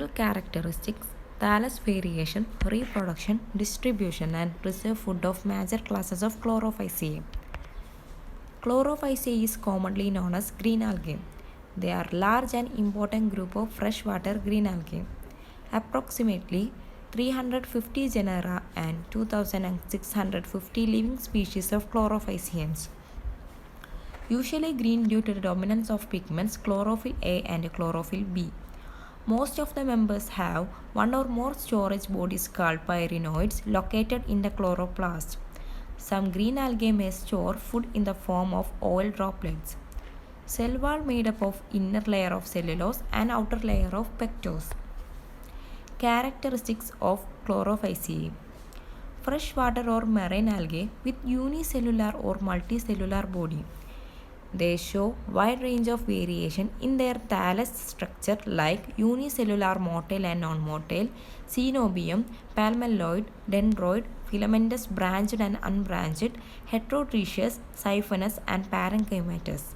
Physical characteristics, thallus variation, reproduction, distribution, and reserve food of major classes of Chlorophyceae. Chlorophyceae is commonly known as green algae. They are large and important group of freshwater green algae. Approximately 350 genera and 2,650 living species of Chlorophyceans. Usually green due to the dominance of pigments chlorophyll A and chlorophyll B. Most of the members have one or more storage bodies called pyrenoids located in the chloroplast. Some green algae may store food in the form of oil droplets. Cell wall made up of inner layer of cellulose and outer layer of pectose. Characteristics of Chlorophyceae. Freshwater or marine algae with unicellular or multicellular body. They show wide range of variation in their thallus structure like unicellular motile and non-motile, cenobium, palmelloid, dendroid, filamentous branched and unbranched, heterotrechous, siphonous and parenchymatous.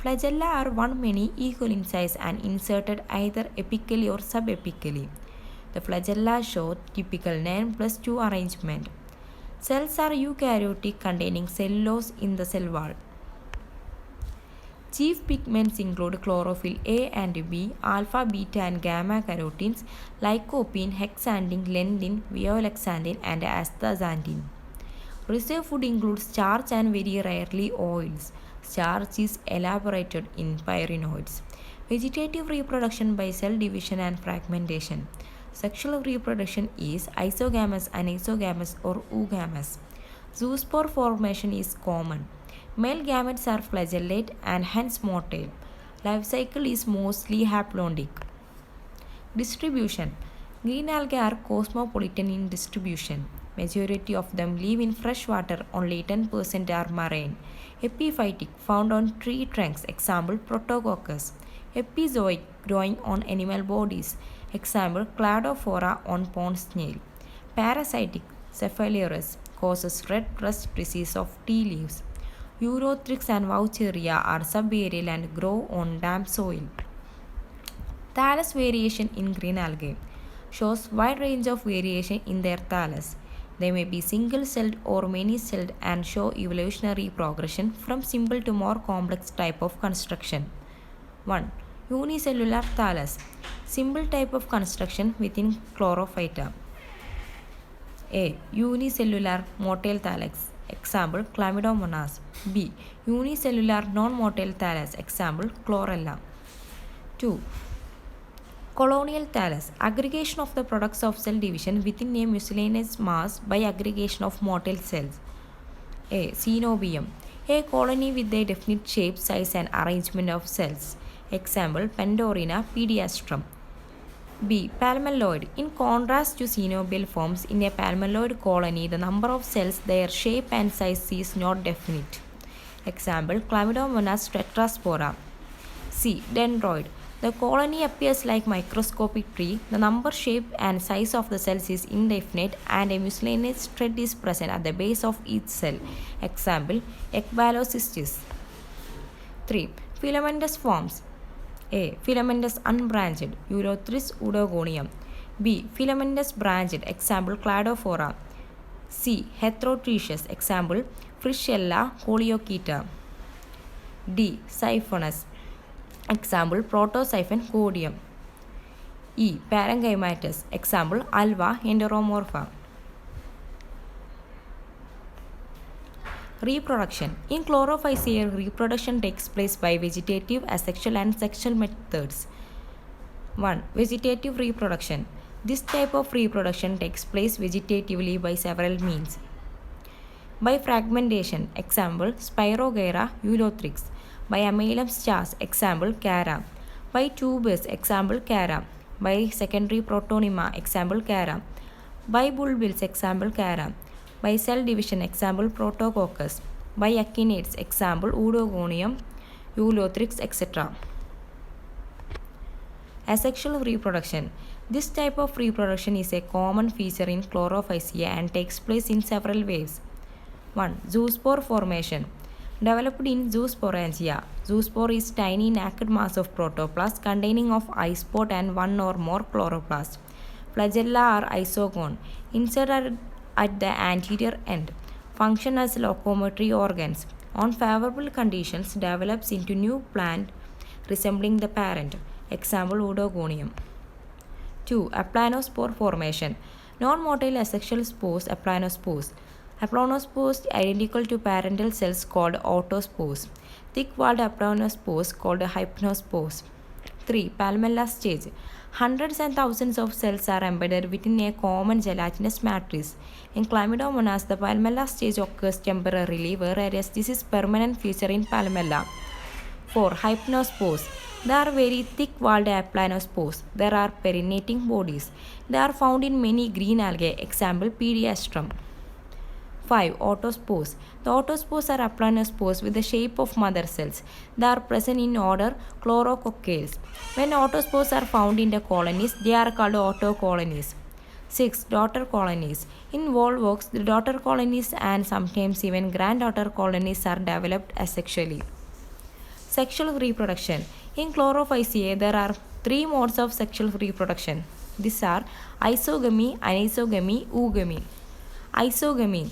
Flagella are one many equal in size and inserted either apically or subapically. The flagella show typical 9+2 arrangement. Cells are eukaryotic containing cellulose in the cell wall. Chief pigments include chlorophyll A and B, alpha, beta and gamma carotenes, lycopene, hexanthine, lenthin, violexanthine and astaxanthin. Reserve food includes starch and very rarely oils. Starch is elaborated in pyrenoids. Vegetative reproduction by cell division and fragmentation. Sexual reproduction is isogamous, anisogamous or oogamous. Zoospore formation is common. Male gametes are flagellate and hence motile. Life cycle is mostly haplodic. Distribution. Green algae are cosmopolitan in distribution. Majority of them live in fresh water, only 10% are marine. Epiphytic, found on tree trunks, example Protococcus. Epizoic, growing on animal bodies, example Cladophora on pond snail. Parasitic, Cephaloris, causes red rust disease of tea leaves. Urothrix and Vaucheria are subaerial and grow on damp soil. Thallus variation in green algae shows wide range of variation in their thallus. They may be single-celled or many-celled and show evolutionary progression from simple to more complex type of construction. 1. Unicellular thallus. Simple type of construction within Chlorophyta. A. Unicellular motile thallus. Example Chlamydomonas. B. Unicellular non-motile thallus. Example Chlorella. 2. Colonial thallus. Aggregation of the products of cell division within a miscellaneous mass by aggregation of motile cells. A. Cenobium. A colony with a definite shape, size and arrangement of cells. Example Pandorina pediastrum. B. Palmelloid. In contrast to cenobial forms, in a palmelloid colony, the number of cells, their shape and size is not definite. Example Chlamydomonas tetraspora. C. Dendroid. The colony appears like microscopic tree. The number, shape and size of the cells is indefinite and a miscellaneous thread is present at the base of each cell. Example Ecbalocystis. 3. Filamentous forms. A. Filamentous unbranched, Urothrix udogonium. B. Filamentous branched, example Cladophora. C. Heterotrechous, example Frischella coleochaeta. D. Siphonous, example Protosiphon codium. E. Parenchymatous, example Alva enteromorpha. Reproduction. In Chlorophyceae, reproduction takes place by vegetative, asexual and sexual methods. 1. Vegetative reproduction. This type of reproduction takes place vegetatively by several means. By fragmentation, example Spirogyra ulothrix. By amylum stars, example Cara. By tubers, example Cara. By secondary protonema, example Cara. By bulbils, example Cara. By cell division, example Protococcus. By actinides, example Udogonium, Ulothrix, etc. Asexual reproduction. This type of reproduction is a common feature in Chlorophyceae and takes place in several ways. 1. Zoospore formation. Developed in zoosporangia. Zoospore is tiny naked mass of protoplast containing of eye spot and one or more chloroplast. Flagella are isogone, inserted at the anterior end. Function as locomotory organs. On favorable conditions, develops into new plant resembling the parent. Example, Oedogonium. 2. Aplanospore formation. Non-motile asexual spores, aplanospores. Aplanospores identical to parental cells called autospores. Thick-walled aplanospores called hypnospores. 3. Palmella stage. Hundreds and thousands of cells are embedded within a common gelatinous matrix. In Chlamydomonas, the palmella stage occurs temporarily, whereas this is permanent feature in palmella. 4. Hypnospores. They are very thick-walled aplanospores. There are perinating bodies. They are found in many green algae, example Pediastrum. 5. Autospores. The autospores are aplanospores with the shape of mother cells. They are present in order Chlorococcales. When autospores are found in the colonies, they are called autocolonies. 6. Daughter colonies. In volvox, the daughter colonies and sometimes even granddaughter colonies are developed asexually. Sexual reproduction. In Chlorophyceae, there are 3 modes of sexual reproduction. These are isogamy, anisogamy, oogamy. Isogamy.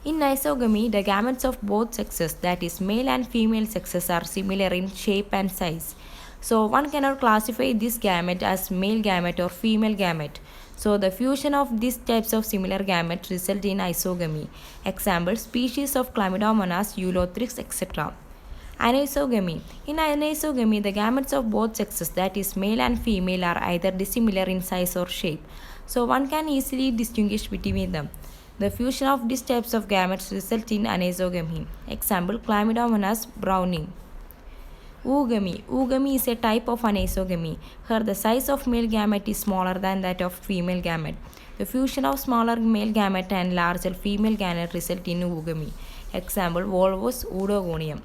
In isogamy, the gametes of both sexes, that is male and female sexes, are similar in shape and size. So one cannot classify this gamete as male gamete or female gamete. So the fusion of these types of similar gametes result in isogamy. Example, species of Chlamydomonas, Eulothrix, etc. Anisogamy. In anisogamy, the gametes of both sexes, that is male and female, are either dissimilar in size or shape. So one can easily distinguish between them. The fusion of these types of gametes result in anisogamy. Example, Chlamydomonas browning. Oogamy. Oogamy is a type of anisogamy. Here the size of male gamete is smaller than that of female gamete. The fusion of smaller male gamete and larger female gamete result in oogamy. Example, Volvus Oedogonium.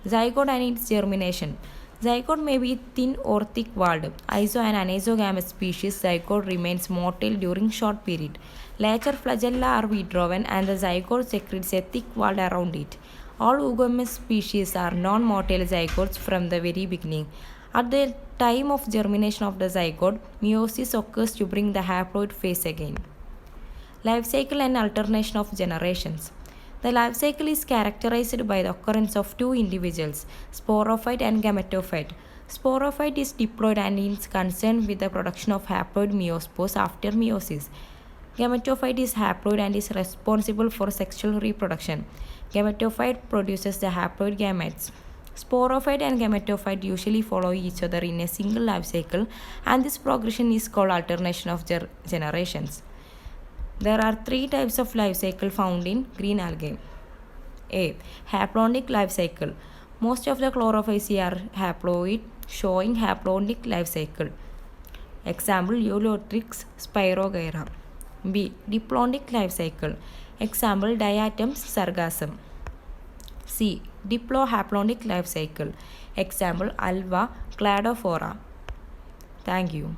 Zygote and its germination. Zygote may be thin or thick-walled. Iso and anisogamous species zygote remains motile during short period. Later flagella are withdrawn and the zygote secretes a thick wall around it. All oogamous species are non-motile zygotes from the very beginning. At the time of germination of the zygote, meiosis occurs to bring the haploid phase again. Life cycle and alternation of generations. The life cycle is characterized by the occurrence of 2 individuals, sporophyte and gametophyte. Sporophyte is diploid and is concerned with the production of haploid meiospores after meiosis. Gametophyte is haploid and is responsible for sexual reproduction. Gametophyte produces the haploid gametes. Sporophyte and gametophyte usually follow each other in a single life cycle, and this progression is called alternation of generations. There are 3 types of life cycle found in green algae. A. Haplodic life cycle. Most of the Chlorophyceae are haploid, showing haplodic life cycle. Example, Eulothrix, Spirogyra. B. Diplodic life cycle. Example, Diatoms, Sargassum. C. Diplohaplodic life cycle. Example, Alva, Cladophora. Thank you.